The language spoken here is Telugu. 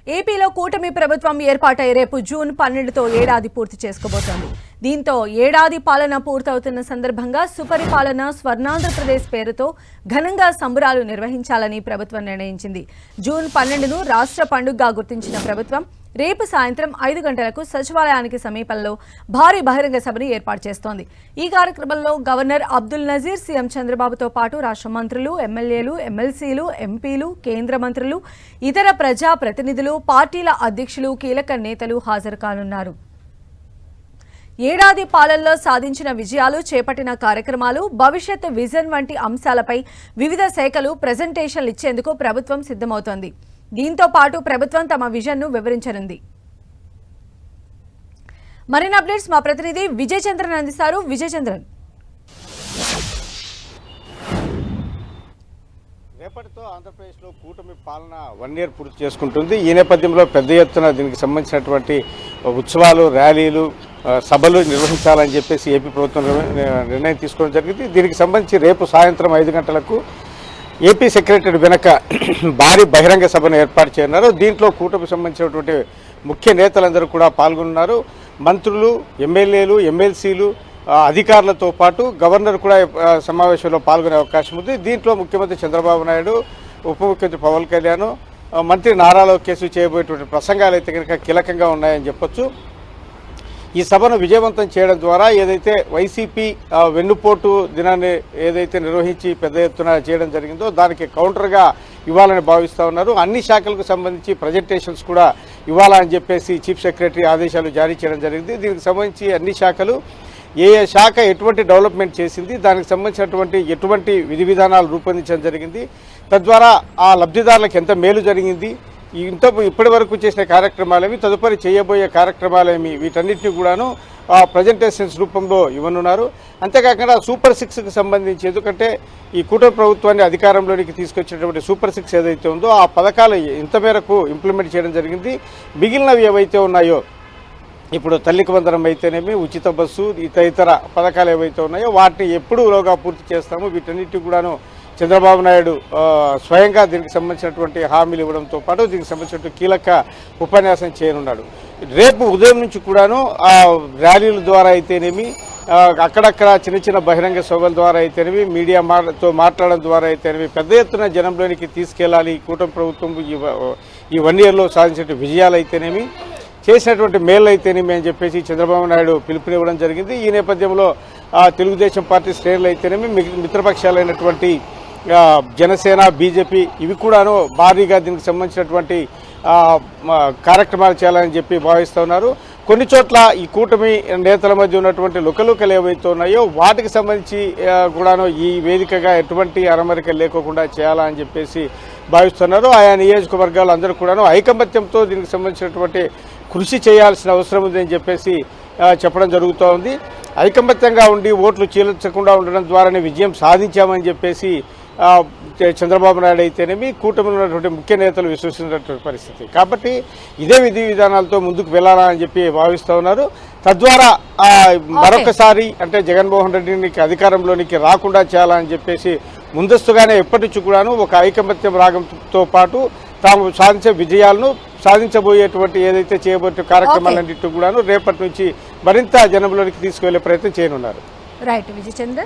ఏపీలో కూటమి ప్రభుత్వం ఏర్పాటై రేపు జూన్ 12తో ఏడాది పూర్తి చేసుకోబోతోంది. దీంతో ఏడాది పాలన పూర్తవుతున్న సందర్భంగా సుపరిపాలన స్వర్ణాంధ్రప్రదేశ్ పేరుతో ఘనంగా సంబురాలు నిర్వహించాలని ప్రభుత్వం నిర్ణయించింది. జూన్ 12ను రాష్ట్ర పండుగగా గుర్తించిన ప్రభుత్వం రేపు సాయంత్రం 5 గంటలకు సచివాలయానికి సమీపంలో భారీ బహిరంగ సభను ఏర్పాటు చేస్తోంది. ఈ కార్యక్రమంలో గవర్నర్ అబ్దుల్ నజీర్, సీఎం చంద్రబాబుతో పాటు రాష్ట్ర మంత్రులు, ఎమ్మెల్యేలు, ఎమ్మెల్సీలు, ఎంపీలు, కేంద్ర మంత్రులు, ఇతర ప్రజా ప్రతినిధులు, పార్టీల అధ్యక్షులు, కీలక నేతలు హాజరు కానున్నారు. ఏడాది పాలనలో సాధించిన విజయాలు, చేపట్టిన కార్యక్రమాలు, భవిష్యత్ విజన్ వంటి అంశాలపై వివిధ శాఖలు ప్రెజెంటేషన్లు ఇచ్చేందుకు ప్రభుత్వం సిద్ధమవుతోంది. దీంతో పాటు ప్రభుత్వం తమ విజన్ను వివరించనుంది. మరిన్ని అప్డేట్స్ మా ప్రతినిధి విజయ్ చంద్రన్ అందిస్తారు. విజయ్ చంద్రన్, రేపటితో ఆంధ్రప్రదేశ్లో కూటమి పాలన 1 ఇయర్ పూర్తి చేసుకుంటుంది. ఈ నేపథ్యంలో పెద్ద ఎత్తున దీనికి సంబంధించినటువంటి ఉత్సవాలు, ర్యాలీలు, సభలు నిర్వహించాలని చెప్పేసి ఏపీ ప్రభుత్వం నిర్ణయం తీసుకోవడం జరిగింది. దీనికి సంబంధించి రేపు సాయంత్రం 5 గంటలకు ఏపీ సెక్రటరీ వెనక భారీ బహిరంగ సభను ఏర్పాటు చేయనున్నారు. దీంట్లో కూటమికి సంబంధించినటువంటి ముఖ్య నేతలందరూ కూడా పాల్గొన్నారు. మంత్రులు, ఎమ్మెల్యేలు, ఎమ్మెల్సీలు, అధికారులతో పాటు గవర్నర్ కూడా సమావేశంలో పాల్గొనే అవకాశం ఉంది. దీంట్లో ముఖ్యమంత్రి చంద్రబాబు నాయుడు, ఉప ముఖ్యమంత్రి పవన్ కళ్యాణ్, మంత్రి నారా లోకేష్ చేయబోయేటువంటి ప్రసంగాలు అయితే కనుక కీలకంగా ఉన్నాయని చెప్పొచ్చు. ఈ సభను విజయవంతం చేయడం ద్వారా ఏదైతే వైసీపీ వెన్నుపోటు దినాన్ని ఏదైతే నిర్వహించి పెద్ద ఎత్తున చేయడం జరిగిందో దానికి కౌంటర్గా ఇవ్వాలని భావిస్తూ ఉన్నారు. అన్ని శాఖలకు సంబంధించి ప్రజెంటేషన్స్ కూడా ఇవ్వాలని చెప్పేసి చీఫ్ సెక్రటరీ ఆదేశాలు జారీ చేయడం జరిగింది. దీనికి సంబంధించి అన్ని శాఖలు ఏ శాఖ ఎటువంటి డెవలప్మెంట్ చేసింది, దానికి సంబంధించినటువంటి ఎటువంటి విధి విధానాలు రూపొందించడం జరిగింది, తద్వారా ఆ లబ్ధిదారులకు ఎంత మేలు జరిగింది, ఇప్పటి వరకు చేసిన కార్యక్రమాలేమి, తదుపరి చేయబోయే కార్యక్రమాలేమి, వీటన్నిటిని కూడాను ప్రజెంటేషన్స్ రూపంలో ఇవ్వనున్నారు. అంతేకాకుండా సూపర్ 6కి సంబంధించి, ఎందుకంటే ఈ కూటమి ప్రభుత్వాన్ని అధికారంలోనికి తీసుకొచ్చినటువంటి సూపర్ 6 ఏదైతే ఉందో ఆ పథకాలు ఇంత మేరకు ఇంప్లిమెంట్ చేయడం జరిగింది. మిగిలినవి ఏవైతే ఉన్నాయో, ఇప్పుడు తల్లికి వందనం అయితేనేమి, ఉచిత బస్సు, ఇతర పథకాలు ఏవైతే ఉన్నాయో వాటిని ఎప్పుడులోగా పూర్తి చేస్తామో వీటన్నిటి కూడాను చంద్రబాబు నాయుడు స్వయంగా దీనికి సంబంధించినటువంటి హామీలు ఇవ్వడంతో పాటు దీనికి సంబంధించినటువంటి కీలక ఉపన్యాసం చేయనున్నాడు. రేపు ఉదయం నుంచి కూడాను ర్యాలీల ద్వారా అయితేనేమి, అక్కడక్కడ చిన్న చిన్న బహిరంగ సభల ద్వారా అయితేనేమి, మీడియాతో మాట్లాడడం ద్వారా అయితేనేమి పెద్ద ఎత్తున జనంలోనికి తీసుకెళ్లాలి. కూటమి ప్రభుత్వం ఈ 1 ఇయర్లో సాధించిన విజయాలు అయితేనేమి, చేసినటువంటి మేలు అయితేనేమి అని చెప్పేసి చంద్రబాబు నాయుడు పిలుపునివ్వడం జరిగింది. ఈ నేపథ్యంలో తెలుగుదేశం పార్టీ శ్రేణులు అయితేనేమి, మిత్రపక్షాలైనటువంటి జనసేన, బీజేపీ ఇవి కూడాను భారీగా దీనికి సంబంధించినటువంటి కార్యక్రమాలు చేయాలని చెప్పి భావిస్తూ ఉన్నారు. కొన్ని చోట్ల ఈ కూటమి నేతల మధ్య ఉన్నటువంటి లుకలుకలు ఏవైతే ఉన్నాయో వాటికి సంబంధించి కూడాను ఈ వేదికగా ఎటువంటి అరమరిక లేకోకుండా చేయాలని చెప్పేసి భావిస్తున్నారు. ఆయా నియోజకవర్గాలు అందరూ కూడాను ఐకమత్యంతో దీనికి సంబంధించినటువంటి కృషి చేయాల్సిన అవసరం ఉందని చెప్పేసి చెప్పడం జరుగుతూ ఉంది. ఐకమత్యంగా ఉండి ఓట్లు చీల్చకుండా ఉండడం ద్వారానే విజయం సాధించామని చెప్పేసి చంద్రబాబు నాయుడు అయితేనేమి, కూటమిలో ఉన్నటువంటి ముఖ్య నేతలు విశ్వసిస్తున్నటువంటి పరిస్థితి. కాబట్టి ఇదే విధి విధానాలతో ముందుకు వెళ్లాలని చెప్పి భావిస్తూ ఉన్నారు. తద్వారా మరొకసారి అంటే జగన్మోహన్ రెడ్డిని అధికారంలోనికి రాకుండా చేయాలని చెప్పేసి ముందస్తుగానే ఎప్పటి నుంచి కూడాను ఒక ఐకమత్యం రాగంతో పాటు తాము సాధించే విజయాలను, సాధించబోయేటువంటి ఏదైతే చేయబోయే కార్యక్రమాలన్నింటి కూడాను రేపటి నుంచి మరింత జనంలోనికి తీసుకువెళ్లే ప్రయత్నం చేయనున్నారు. రైట్ విజయ్ చంద్ర.